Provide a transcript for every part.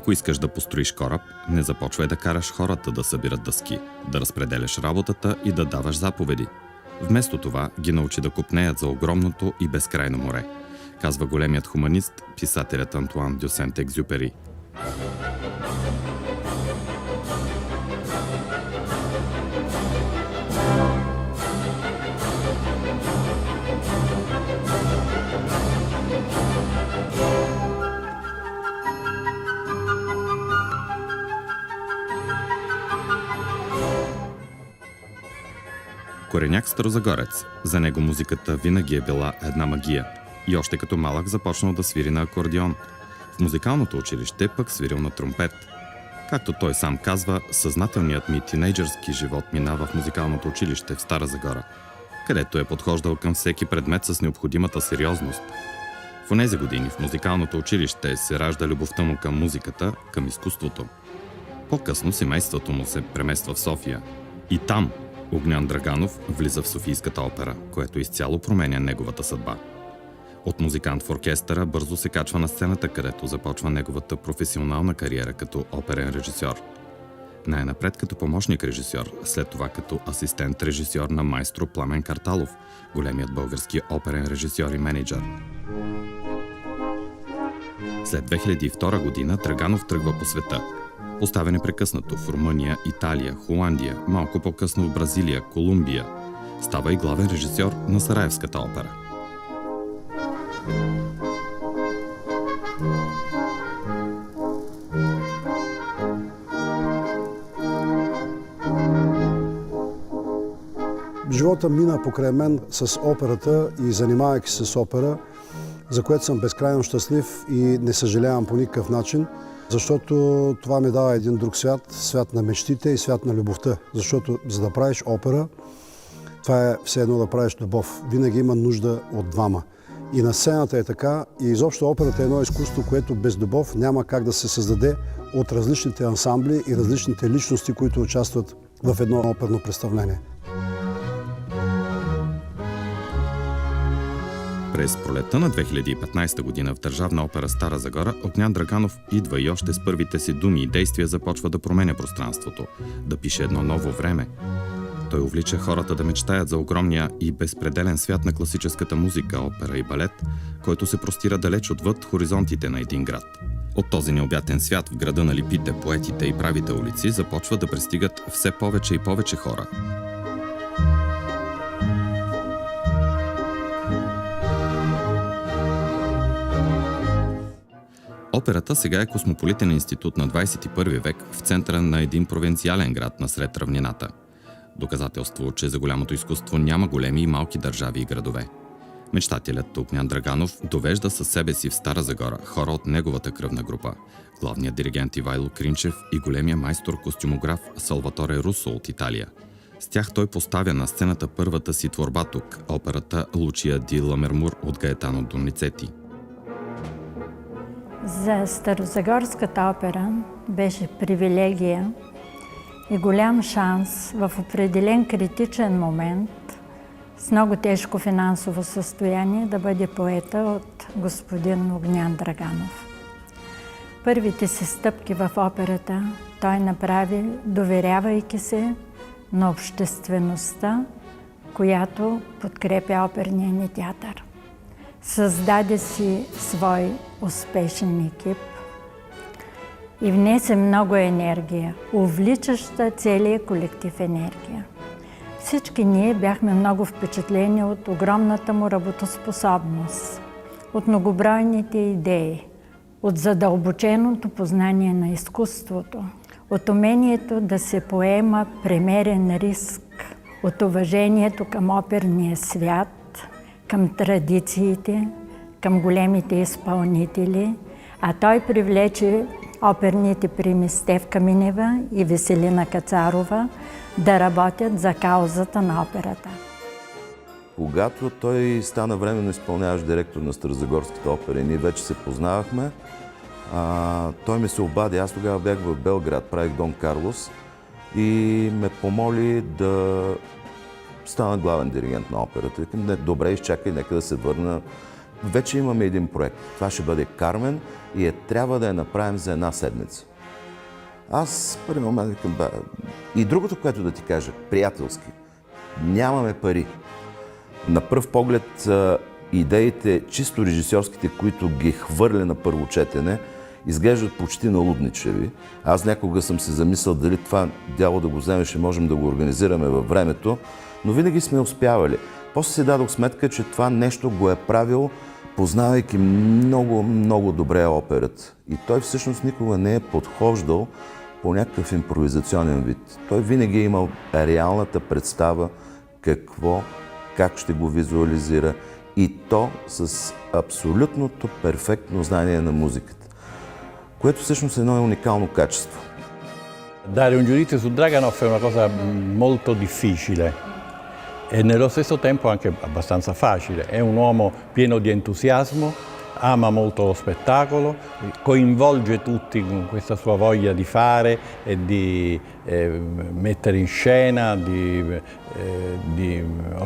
Ако искаш да построиш кораб, не започвай да караш хората да събират дъски, да разпределяш работата и да даваш заповеди. Вместо това ги научи да копнеят за огромното и безкрайно море, казва големият хуманист, писателят Антуан де Сент-Екзюпери. Кореняк старозагорец. За него музиката винаги е била една магия. И още като малък започнал да свири на акордеон. В музикалното училище пък свирил на тромпет. Както той сам казва, съзнателният ми тинейджърски живот минава в музикалното училище в Стара Загора, където е подхождал към всеки предмет с необходимата сериозност. В онези години в музикалното училище се ражда любовта му към музиката, към изкуството. По-късно семейството му се премества в София. И там Огнян Драганов влиза в Софийската опера, което изцяло променя неговата съдба. От музикант в оркестъра бързо се качва на сцената, където започва неговата професионална кариера като оперен режисьор. Най-напред като помощник режисьор, след това като асистент режисьор на майстор Пламен Карталов, големият български оперен режисьор и менеджер. След 2002 година Драганов тръгва по света. Поставя непрекъснато в Румъния, Италия, Холандия, малко по-късно в Бразилия, Колумбия. Става и главен режисьор на Сараевската опера. Живота мина покрай мен с операта и занимавайки се с опера, за което съм безкрайно щастлив и не съжалявам по никакъв начин, защото това ми дава един друг свят, свят на мечтите и свят на любовта. Защото за да правиш опера, това е все едно да правиш любов. Винаги има нужда от двама. И на сцената е така, и изобщо операта е едно изкуство, което без любов няма как да се създаде от различните ансамбли и различните личности, които участват в едно оперно представление. През пролетта на 2015 година в Държавна опера Стара Загора Огнян Драганов идва и още с първите си думи и действия започва да променя пространството, да пише едно ново време. Той увлича хората да мечтаят за огромния и безпределен свят на класическата музика, опера и балет, който се простира далеч отвъд хоризонтите на един град. От този необятен свят в града на липите, поетите и правите улици започва да пристигат все повече и повече хора. Операта сега е космополитен институт на 21 век в центъра на един провинциален град насред равнината. Доказателство, че за голямото изкуство няма големи и малки държави и градове. Мечтателят Огнян Драганов довежда със себе си в Стара Загора хора от неговата кръвна група. Главният диригент Ивайло Кринчев и големия майстор-костюмограф Салваторе Русо от Италия. С тях той поставя на сцената първата си творба тук, операта Лучия ди Ламермур от Гаетано Доницети. За Старозагорската опера беше привилегия и голям шанс в определен критичен момент с много тежко финансово състояние да бъде поета от господин Огнян Драганов. Първите си стъпки в операта той направи, доверявайки се на обществеността, която подкрепя оперния ни театър. Създаде си свой успешен екип и внесе много енергия, увличаща целия колектив енергия. Всички ние бяхме много впечатлени от огромната му работоспособност, от многобройните идеи, от задълбоченото познание на изкуството, от умението да се поема премерен риск, от уважението към оперния свят, към традициите, към големите изпълнители, а той привлече оперните прими Стефка Минева и Веселина Кацарова да работят за каузата на операта. Когато той стана временно изпълняващ директор на Старозагорската опера и ние вече се познавахме, той ми се обади, аз тогава бях в Белград, правих Дон Карлос и ме помоли да стана главен диригент на операта. Викам, добре, изчакай, нека да се върна. Вече имаме един проект. Това ще бъде Кармен и трябва да я направим за една седмица. Аз първи момент викам, и другото, което да ти кажа, приятелски, нямаме пари. На пръв поглед идеите, чисто режисьорските, които ги хвърля на първо четене, изглеждат почти налудничеви. Аз някога съм се замислял дали това дяло да го вземем, ще можем да го организираме във времето, но винаги сме успявали. После си дадох сметка, че това нещо го е правил, познавайки много, много добре операта. И той всъщност никога не е подхождал по някакъв импровизационен вид. Той винаги е имал реалната представа как ще го визуализира и то с абсолютното перфектно знание на музиката, което всъщност е едно уникално качество. Dare un giudizio su Draganov è una cosa molto difficile e nello stesso tempo anche abbastanza facile. È un uomo pieno di entusiasmo, ama molto lo spettacolo, coinvolge tutti con questa sua voglia di fare e di mettere in scena, di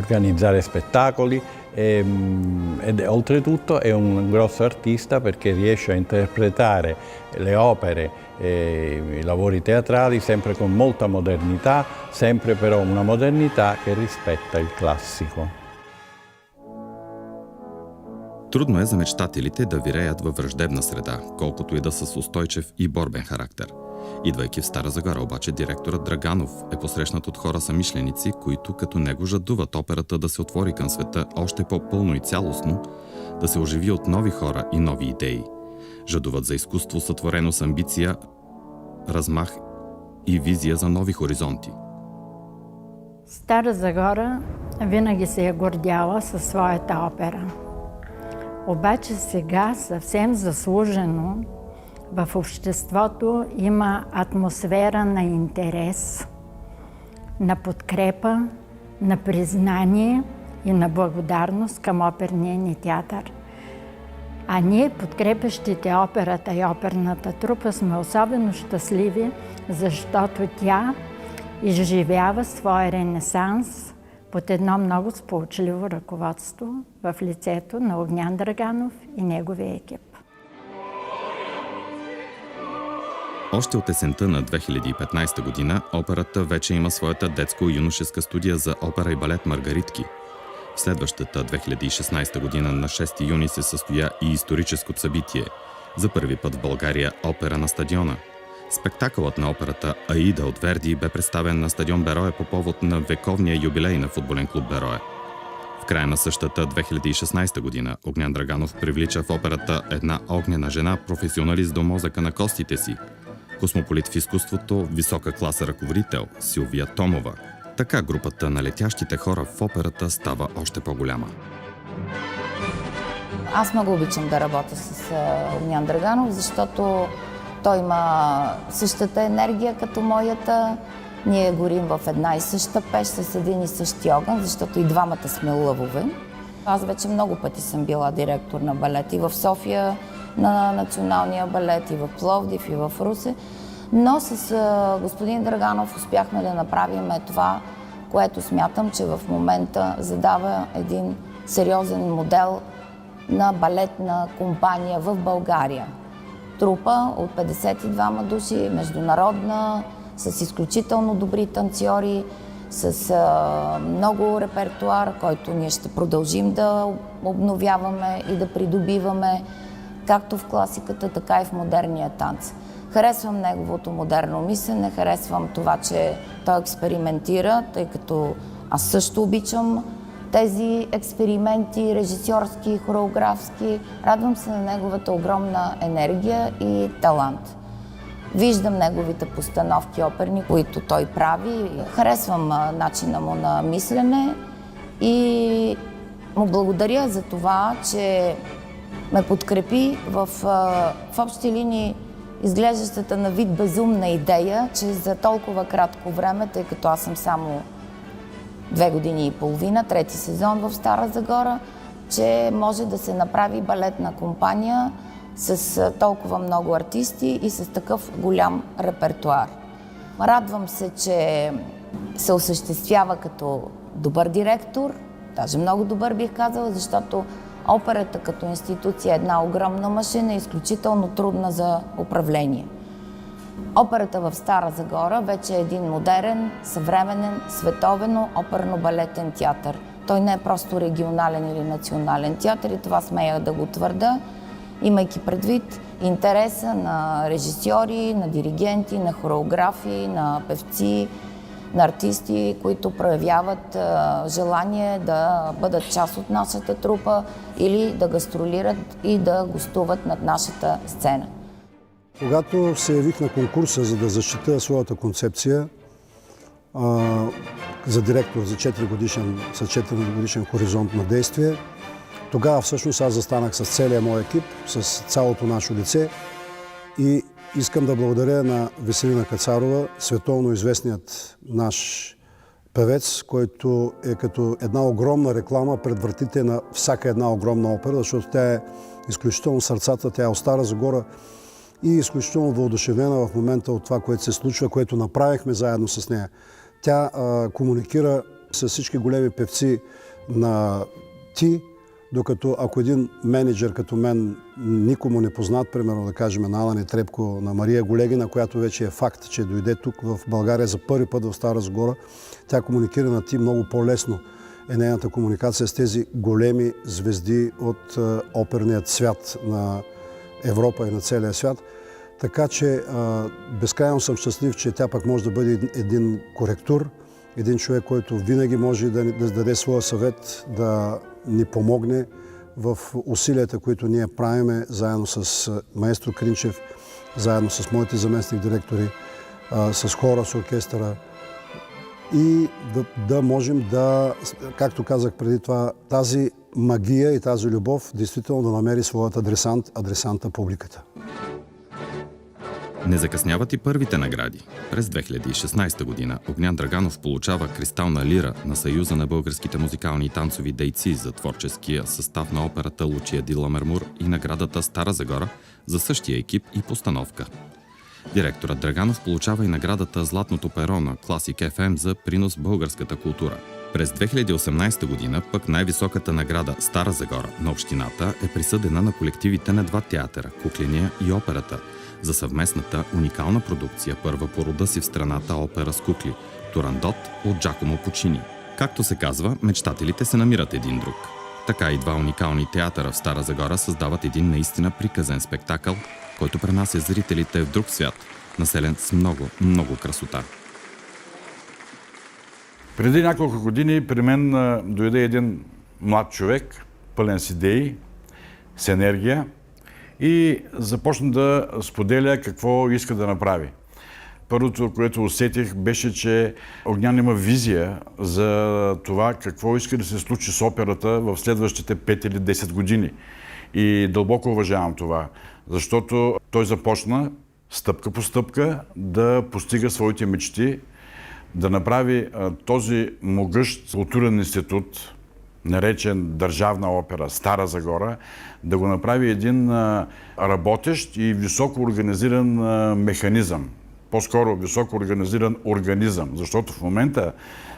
organizzare spettacoli ed oltretutto è un grosso artista perché riesce a interpretare le opere e i lavori teatrali sempre con molta modernità, sempre però una modernità che rispetta il classico. Трудно е за мечтателите да виреят във враждебна среда, колкото и да са с устойчив и борбен характер. Идвайки в Стара Загора, обаче, директорът Драганов е посрещнат от хора съмишленици, които като него жадуват операта да се отвори към света още по-пълно и цялостно, да се оживи от нови хора и нови идеи. Жадуват за изкуство, сътворено с амбиция, размах и визия за нови хоризонти. Стара Загора винаги се е гордяла със своята опера. Обаче сега съвсем заслужено в обществото има атмосфера на интерес, на подкрепа, на признание и на благодарност към оперния ни театър. А ние, подкрепящите операта и оперната трупа, сме особено щастливи, защото тя изживява своя ренесанс под едно много сполучливо ръководство в лицето на Огнян Драганов и неговия екип. Още от есента на 2015 година операта вече има своята детско-юношеска студия за опера и балет «Маргаритки». В следващата 2016 година на 6 юни се състоя и историческото събитие. За първи път в България опера на стадиона. Спектакълът на операта «Аида» от Верди бе представен на стадион Берое по повод на вековния юбилей на футболен клуб Берое. В края на същата 2016 година Огнян Драганов привлича в операта една огнена жена, професионалист до мозъка на костите си. Космополит в изкуството, висока класа ръководител Силвия Томова. Така групата на летящите хора в операта става още по-голяма. Аз много обичам да работя с Огнян Драганов, защото той има същата енергия като моята. Ние горим в една и съща пещ с един и същи огън, защото и двамата сме лъвове. Аз вече много пъти съм била директор на балет и в София на Националния балет, и в Пловдив, и в Русе. Но с господин Драганов успяхме да направим това, което смятам, че в момента задава един сериозен модел на балетна компания в България. Трупа от 52 души, международна, с изключително добри танцори, с много репертуар, който ние ще продължим да обновяваме и да придобиваме, както в класиката, така и в модерния танц. Харесвам неговото модерно мислене, харесвам това, че той експериментира, тъй като аз също обичам тези експерименти, режисьорски, хореографски. Радвам се на неговата огромна енергия и талант. Виждам неговите постановки оперни, които той прави. Харесвам начина му на мислене и му благодаря за това, че ме подкрепи в общи линии изглеждащата на вид безумна идея, че за толкова кратко време, тъй като аз съм само 2 години и половина, 3-ти сезон в Стара Загора, че може да се направи балетна компания с толкова много артисти и с такъв голям репертуар. Радвам се, че се осъществява като добър директор, даже много добър бих казала, защото Операта като институция е една огромна машина, изключително трудна за управление. Операта в Стара Загора вече е един модерен, съвременен, световен оперно-балетен театър. Той не е просто регионален или национален театър и това смея да го твърда, имайки предвид интереса на режисьори, на диригенти, на хореографи, на певци, на артисти, които проявяват желание да бъдат част от нашата трупа или да гастролират и да гостуват над нашата сцена. Когато се явих на конкурса, за да защита своята концепция за директор за 4 годишен хоризонт на действие, тогава всъщност аз застанах с целия мой екип, с цялото наше лице и искам да благодаря на Веселина Кацарова, световно известният наш певец, който е като една огромна реклама пред вратите на всяка една огромна опера, защото тя е изключително сърцата, тя е от Стара Загора и изключително въодушевена в момента от това, което се случва, което направихме заедно с нея. Тя комуникира с всички големи певци на ти, докато ако един менеджер като мен, никому не познат, примерно да кажем на Ала Нетребко, на Мария Голегина, която вече е факт, че дойде тук в България за първи път в Стара Загора, тя комуникира на ти много по-лесно е нейната комуникация с тези големи звезди от оперният свят на Европа и на целия свят. Така че безкрайно съм щастлив, че тя пък може да бъде един коректор, един човек, който винаги може да даде своя съвет, да ни помогне в усилията, които ние правиме заедно с маестро Кринчев, заедно с моите заместник директори, с хора, с оркестъра и да можем да, както казах преди това, тази магия и тази любов действително да намери своят адресанта публиката. Не закъсняват и първите награди. През 2016 година Огнян Драганов получава кристална лира на Съюза на българските музикални и танцови дейци за творческия състав на операта Лучия ди Ламермур и наградата Стара Загора за същия екип и постановка. Директорът Драганов получава и наградата Златното перо на Classic FM за принос в българската култура. През 2018 година пък най-високата награда Стара Загора на общината е присъдена на колективите на два театъра – Кукления и операта, за съвместната уникална продукция, първа по рода си в страната опера с кукли – Турандот от Джакомо Пучини. Както се казва, мечтателите се намират един друг. Така и два уникални театъра в Стара Загора създават един наистина приказен спектакъл, който пренася зрителите в друг свят, населен с много, много красота. Преди няколко години при мен дойде един млад човек, пълен с идеи, с енергия и започна да споделя какво иска да направи. Първото, което усетих, беше, че Огнян има визия за това какво иска да се случи с операта в следващите 5 или 10 години. И дълбоко уважавам това, защото той започна стъпка по стъпка да постига своите мечти, да направи този могъщ културен институт, наречен Държавна опера Стара Загора, да го направи един работещ и високо организиран механизъм. По-скоро високо организиран организъм, защото в момента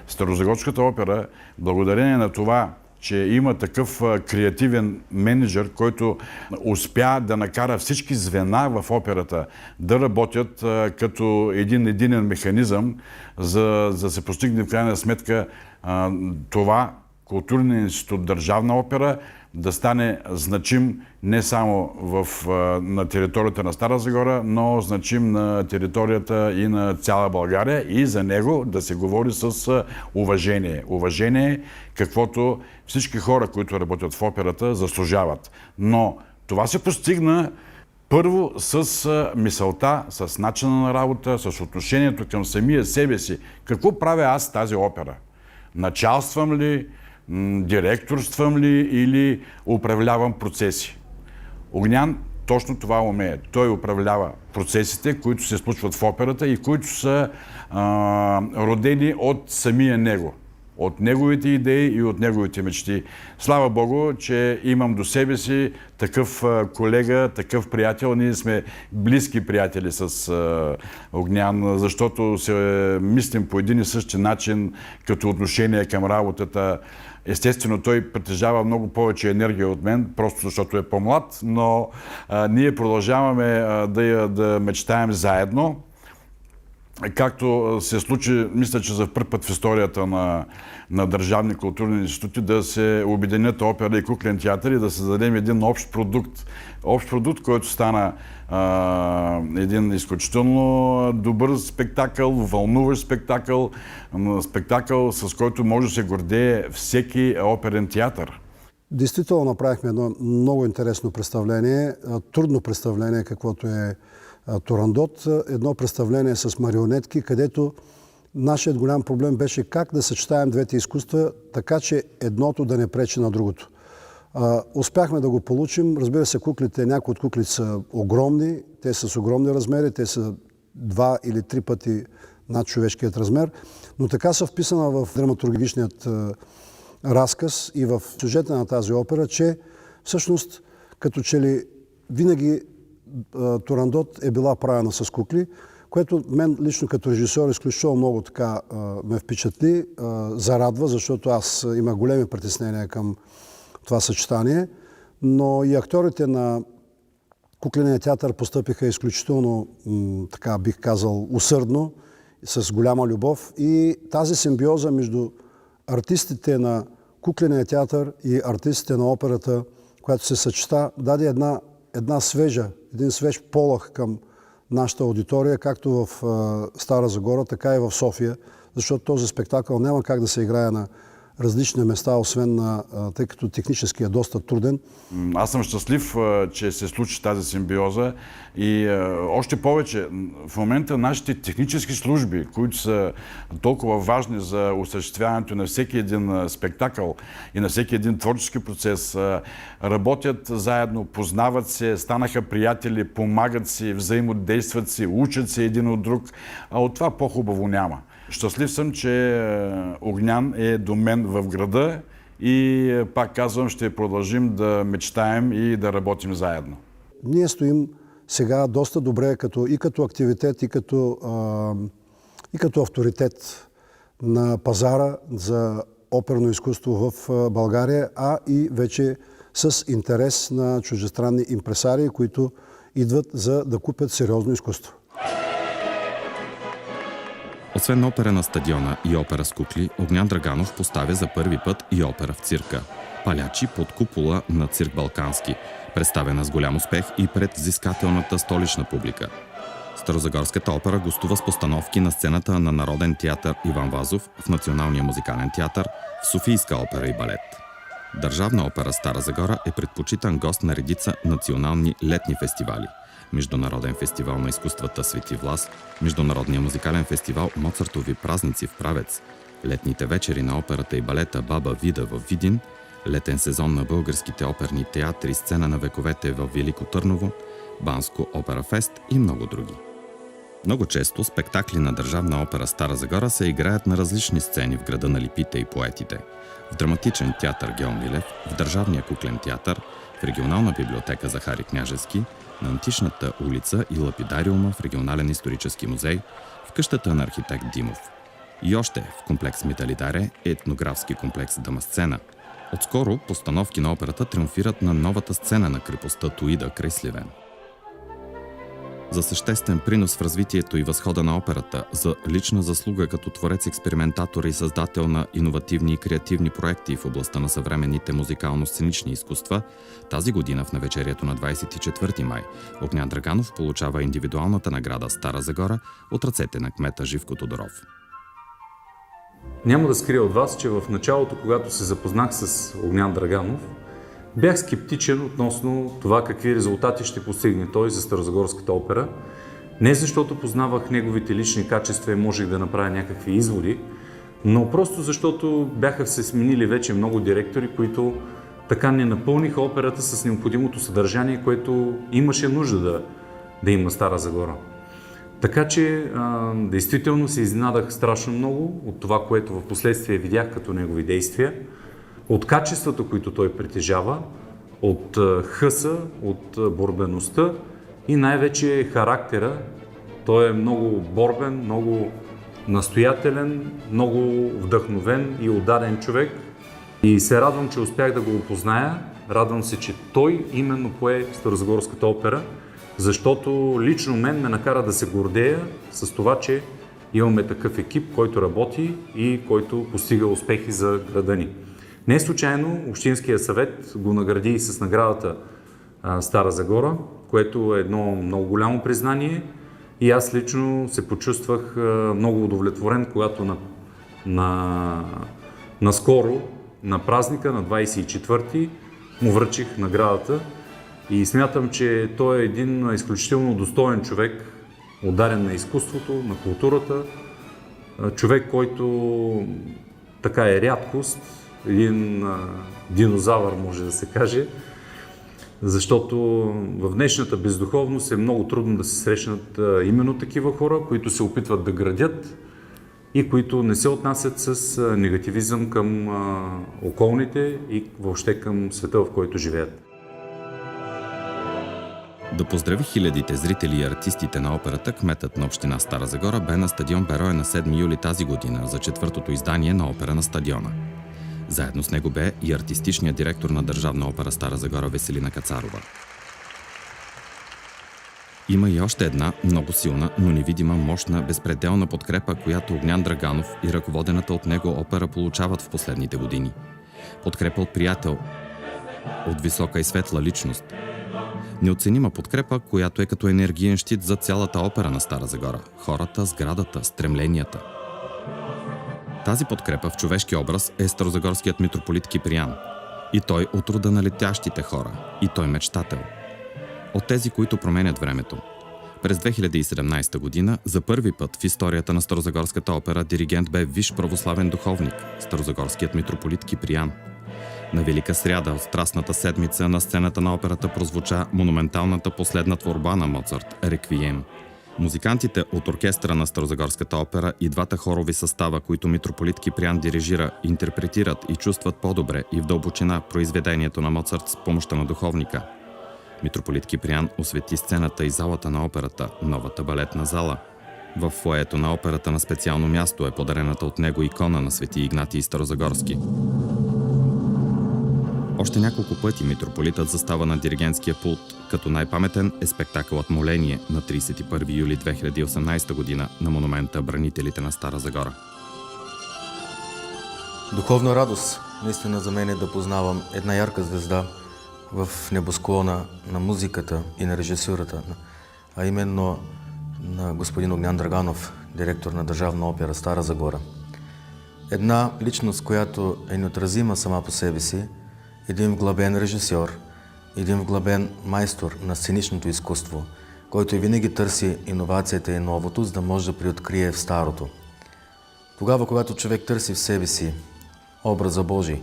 Старозагорската опера, благодарение на това, че има такъв креативен менеджер, който успя да накара всички звена в операта да работят като един единен механизъм, за да се постигне в крайна сметка това Културният институт Държавна опера да стане значим не само на територията на Стара Загора, но значим на територията и на цяла България и за него да се говори с уважение. Уважение, каквото всички хора, които работят в операта, заслужават. Но това се постигна първо с мисълта, с начина на работа, с отношението към самия себе си. Какво правя аз тази опера? Началствам ли, директорствам ли или управлявам процеси? Огнян точно това умее. Той управлява процесите, които се случват в операта и които са родени от самия него. от неговите идеи и от неговите мечти. Слава Богу, че имам до себе си такъв колега, такъв приятел. Ние сме близки приятели с Огнян, защото се мислим по един и същи начин като отношение към работата. Естествено, той притежава много повече енергия от мен, просто защото е по-млад, но ние продължаваме да мечтаем заедно. Както се случи, мисля, че за първи път в историята на държавни културни институти да се обединят опера и куклен театър и да създадем един общ продукт. Общ продукт, който стана един изключително добър спектакъл, вълнуващ спектакъл, спектакъл, с който може да се гордее всеки оперен театър. Действително направихме едно много интересно представление, трудно представление, каквото е Турандот. Едно представление с марионетки, където нашият голям проблем беше как да съчетаем двете изкуства, така че едното да не пречи на другото. Успяхме да го получим. Разбира се, куклите, някои от куклите са огромни, те са с огромни размери, те са 2 или 3 пъти над човешкият размер, но така са вписана в драматургичният разказ и в сюжета на тази опера, че всъщност като че ли винаги Турандот е била правена с кукли, което мен лично като режисьор изключително много така ме впечатли, зарадва, защото аз имах големи притеснения към това съчетание, но и актьорите на кукления театър постъпиха изключително, така бих казал, усърдно, с голяма любов и тази симбиоза между артистите на кукления театър и артистите на операта, която се съчета, даде един свеж полъх към нашата аудитория, както в Стара Загора, така и в София, защото този спектакъл няма как да се играе на различни места, освен тъй като технически е доста труден. Аз съм щастлив, че се случи тази симбиоза и още повече в момента нашите технически служби, които са толкова важни за осъществяването на всеки един спектакъл и на всеки един творчески процес, работят заедно, познават се, станаха приятели, помагат си, взаимодействат си, учат се един от друг, а от това по-хубаво няма. Щастлив съм, че Огнян е до мен в града и пак казвам, ще продължим да мечтаем и да работим заедно. Ние стоим сега доста добре и като активитет, и като авторитет на пазара за оперно изкуство в България, а и вече с интерес на чуждестранни импресари, които идват за да купят сериозно изкуство. Освен опера на стадиона и опера с кукли, Огнян Драганов поставя за първи път и опера в цирка. Палячи под купола на цирк Балкански, представена с голям успех и пред взискателната столична публика. Старозагорската опера гостува с постановки на сцената на Народен театър Иван Вазов, в Националния музикален театър, в Софийска опера и балет. Държавна опера Стара Загора е предпочитан гост на редица национални летни фестивали. Международен фестивал на изкуствата Свети Влас, Международния музикален фестивал Моцартови празници в Правец, летните вечери на операта и балета Баба Вида в Видин, летен сезон на българските оперни театри Сцена на вековете в Велико Търново, Банско опера фест и много други. Много често спектакли на Държавна опера Стара Загора се играят на различни сцени в града на липите и поетите. В драматичен театър Гео Милев, в Държавния куклен театър, в регионална библиотека Захари Княжески, на Античната улица и лапидариума в Регионален исторически музей, в къщата на архитект Димов. И още в комплекс Миталидаре, етнографски комплекс Дамасцена. Отскоро постановки на операта триумфират на новата сцена на крепостта Туида край Сливен. За съществен принос в развитието и възхода на операта, за лична заслуга като творец-експериментатор и създател на иновативни и креативни проекти в областта на съвременните музикално-сценични изкуства, тази година в навечерието на 24 май Огнян Драганов получава индивидуалната награда Стара Загора от ръцете на кмета Живко Тодоров. Няма да скрия от вас, че в началото, когато се запознах с Огнян Драганов, бях скептичен относно това какви резултати ще постигне той за Старозагорската опера. Не защото познавах неговите лични качества и можех да направя някакви изводи, но просто защото бяха се сменили вече много директори, които така не напълниха операта с необходимото съдържание, което имаше нужда да има Стара Загора. Така че, действително се изненадах страшно много от това, което в последствие видях като негови действия, от качествата, които той притежава, от хъса, от борбеността и най-вече характера. Той е много борбен, много настоятелен, много вдъхновен и отдаден човек. И се радвам, че успях да го опозная. Радвам се, че той именно пое Старозагорската опера, защото лично мен ме накара да се гордея с това, че имаме такъв екип, който работи и който постига успехи за града ни. Не случайно Общинския съвет го награди и с наградата Стара Загора, което е едно много голямо признание и аз лично се почувствах много удовлетворен, когато наскоро на празника, на 24-ти, му връчих наградата и смятам, че той е един изключително достоен човек, отдаден на изкуството, на културата, човек, който така е рядкост, един динозавър, може да се каже, защото в днешната бездуховност е много трудно да се срещнат именно такива хора, които се опитват да градят и които не се отнасят с негативизъм към околните и въобще към света, в който живеят. Да поздрави хилядите зрители и артистите на операта, кметът на община Стара Загора бе на стадион Берое на 7 юли тази година за 4-то издание на опера на стадиона. Заедно с него бе и артистичният директор на Държавна опера Стара Загора Веселина Кацарова. Има и още една много силна, но невидима, мощна, безпределна подкрепа, която Огнян Драганов и ръководената от него опера получават в последните години. Подкрепа от приятел, от висока и светла личност. Неоценима подкрепа, която е като енергиен щит за цялата опера на Стара Загора. Хората, сградата, стремленията. Тази подкрепа в човешки образ е старозагорският митрополит Киприян. И той от рода на летящите хора. И той мечтател. От тези, които променят времето. През 2017 година за първи път в историята на Старозагорската опера диригент бе висш православен духовник, старозагорският митрополит Киприян. На Велика сряда от Страстната седмица на сцената на операта прозвуча монументалната последна творба на Моцарт – Реквием. Музикантите от оркестъра на Старозагорската опера и двата хорови състава, които митрополит Киприян дирижира, интерпретират и чувстват по-добре и в дълбочина произведението на Моцарт с помощта на духовника. Митрополит Киприян освети сцената и залата на операта, новата балетна зала. В фоето на операта на специално място е подарената от него икона на свети Игнатий Старозагорски. Още няколко пъти митрополитът застава на диригентския пулт, като най-паметен е спектакълът Моление на 31 юли 2018 година на монумента Бранителите на Стара Загора. Духовна радост наистина за мен е да познавам една ярка звезда в небосклона на музиката и на режисурата, а именно на господин Огнян Драганов, директор на Държавна опера Стара Загора. Една личност, която е неотразима сама по себе си, един вглъбен режисьор, един вглъбен майстор на сценичното изкуство, който винаги търси иновацията и новото, за да може да приоткрие в старото. Тогава, когато човек търси в себе си образа Божий,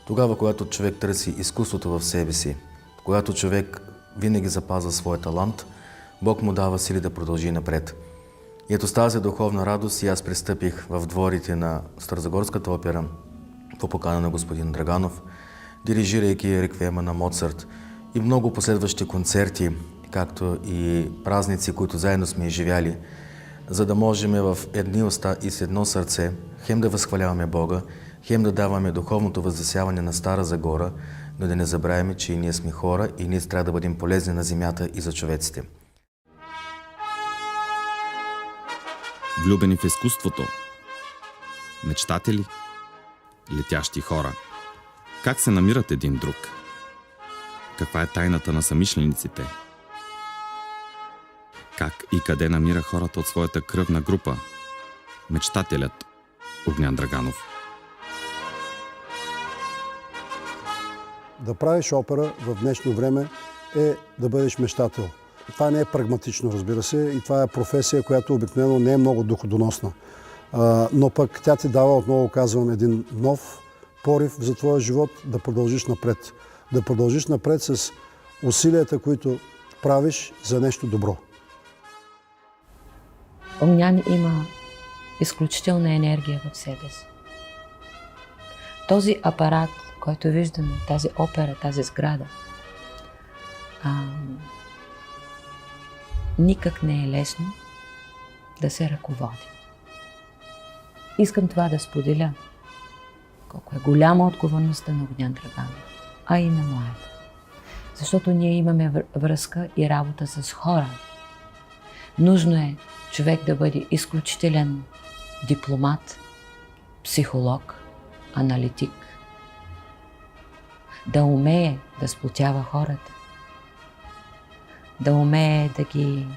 тогава, когато човек търси изкуството в себе си, когато човек винаги запазва своя талант, Бог му дава сили да продължи напред. И ето с тази духовна радост и аз пристъпих в дворите на Старозагорската опера по покана на господин Драганов, дирижирайки реквиема на Моцарт и много последващи концерти, както и празници, които заедно сме изживяли, за да можем в едни уста и с едно сърце хем да възхваляваме Бога, хем да даваме духовното възвисяване на Стара Загора, но да не забравяме, че и ние сме хора и ние трябва да бъдем полезни на земята и за човеците. Влюбени в изкуството. Мечтатели. Летящи хора. Как се намират един друг? Каква е тайната на самишлениците? Как и къде намира хората от своята кръвна група? Мечтателят Огнян Драганов. Да правиш опера в днешно време е да бъдеш мечтател. Това не е прагматично, разбира се, и това е професия, която обикновено не е много доходоносна. Но пък тя ти дава, отново казвам, един нов порив за твоя живот да продължиш напред. Да продължиш напред с усилията, които правиш за нещо добро. Огнян има изключителна енергия в себе си. Този апарат, който виждаме, тази опера, тази сграда, никак не е лесно да се ръководи. Искам това да споделя, колко е голяма отговорността на Огнян Драганов, а и на моята. Защото ние имаме връзка и работа с хора. Нужно е човек да бъде изключителен дипломат, психолог, аналитик, да умее да сплотява хората, да умее да ги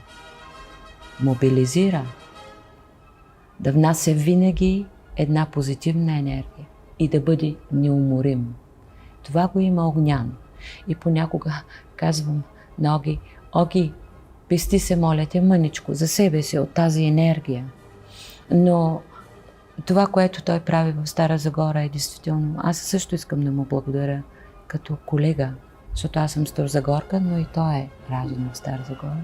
мобилизира, да внася винаги една позитивна енергия и да бъде неуморим. Това го има Огнян. И понякога казвам на Оги: Оги, пести се, моля те, мъничко, за себе си от тази енергия. Но това, което той прави в Стара Загора, е действително... Аз също искам да му благодаря като колега, защото аз съм старозагорка, но и той е раждан в Стара Загора.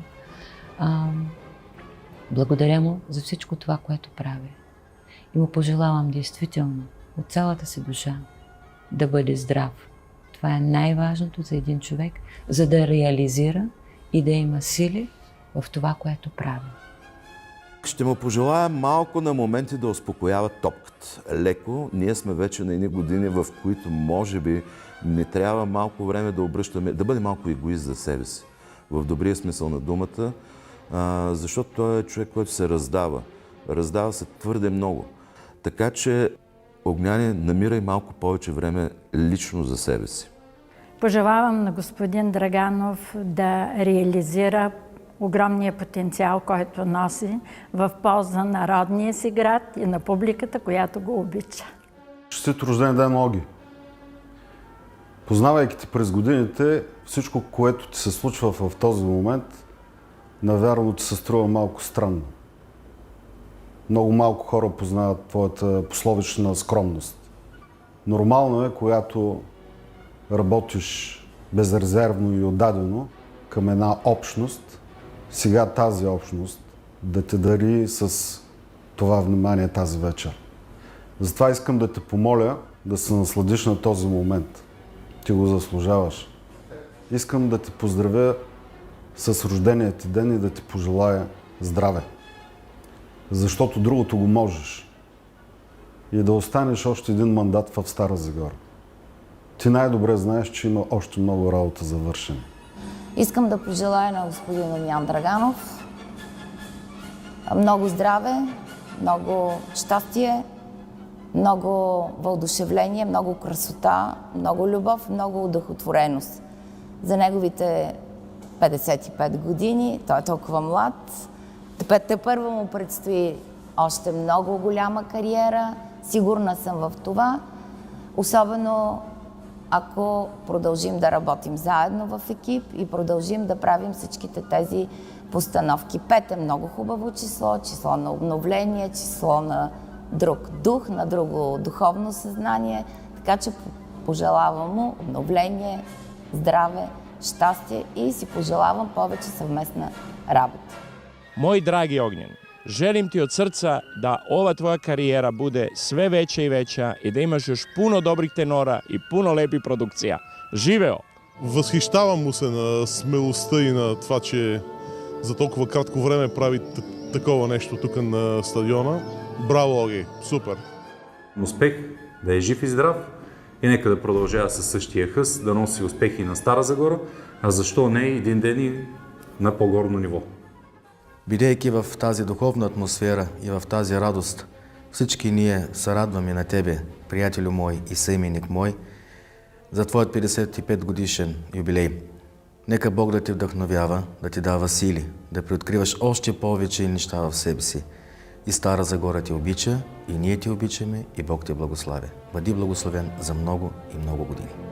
Благодаря му за всичко това, което прави. И му пожелавам действително от цялата си душа да бъде здрав. Това е най-важното за един човек, за да реализира и да има сили в това, което прави. Ще му пожелая малко на моменти да успокоява топката. Леко, ние сме вече на едни години, в които може би не трябва малко време да обръщаме, да бъде малко егоист за себе си. В добрия смисъл на думата, защото той е човек, който се раздава. Раздава се твърде много. Така че, Огняне, намирай малко повече време лично за себе си. Пожелавам на господин Драганов да реализира огромния потенциал, който носи в полза на родния си град и на публиката, която го обича. Честит рожден ден, Оги! Познавайки те през годините, всичко, което ти се случва в този момент, навярно ти се струва малко странно. Много малко хора познават твоята пословична скромност. Нормално е, когато работиш безрезервно и отдадено към една общност, сега тази общност да те дари с това внимание тази вечер. Затова искам да те помоля да се насладиш на този момент. Ти го заслужаваш. Искам да те поздравя с рождения ти ден и да ти пожелая здраве. Защото другото го можеш. И да останеш още един мандат в Стара Загора. Ти най-добре знаеш, че има още много работа за вършене. Искам да пожелая на господин Огнян Драганов много здраве, много щастие, много въодушевление, много красота, много любов, много удохотвореност. За неговите 55 години, той е толкова млад, тепърва му предстои още много голяма кариера, сигурна съм в това, особено ако продължим да работим заедно в екип и продължим да правим всичките тези постановки. 5 е много хубаво число, число на обновление, число на друг дух, на друго духовно съзнание, така че пожелавам му обновление, здраве, щастие и си пожелавам повече съвместна работа. Moj dragi Ognjen, želim ti od srca da ova tvoja karijera bude sve veća i veća i da imaš još puno dobrih tenora и puno lepih produkcija. Живео! Възхищавам му се на смелостта и на това, че за толкова кратко време прави такова нещо тук на стадиона. Браво, Оги! Супер! Успех, да е жив и здрав и нека да продължава със същия хъс, да носи успехи на Стара Загора, а защо не един ден и на по-горно ниво. Бидейки в тази духовна атмосфера и в тази радост, всички ние се радваме на Тебе, приятелю мой и съименник мой, за Твоят 55 годишен юбилей. Нека Бог да те вдъхновява, да ти дава сили, да преоткриваш още повече неща в себе си. И Стара Загора те обича, и ние те обичаме, и Бог те благославя. Бъди благословен за много и много години.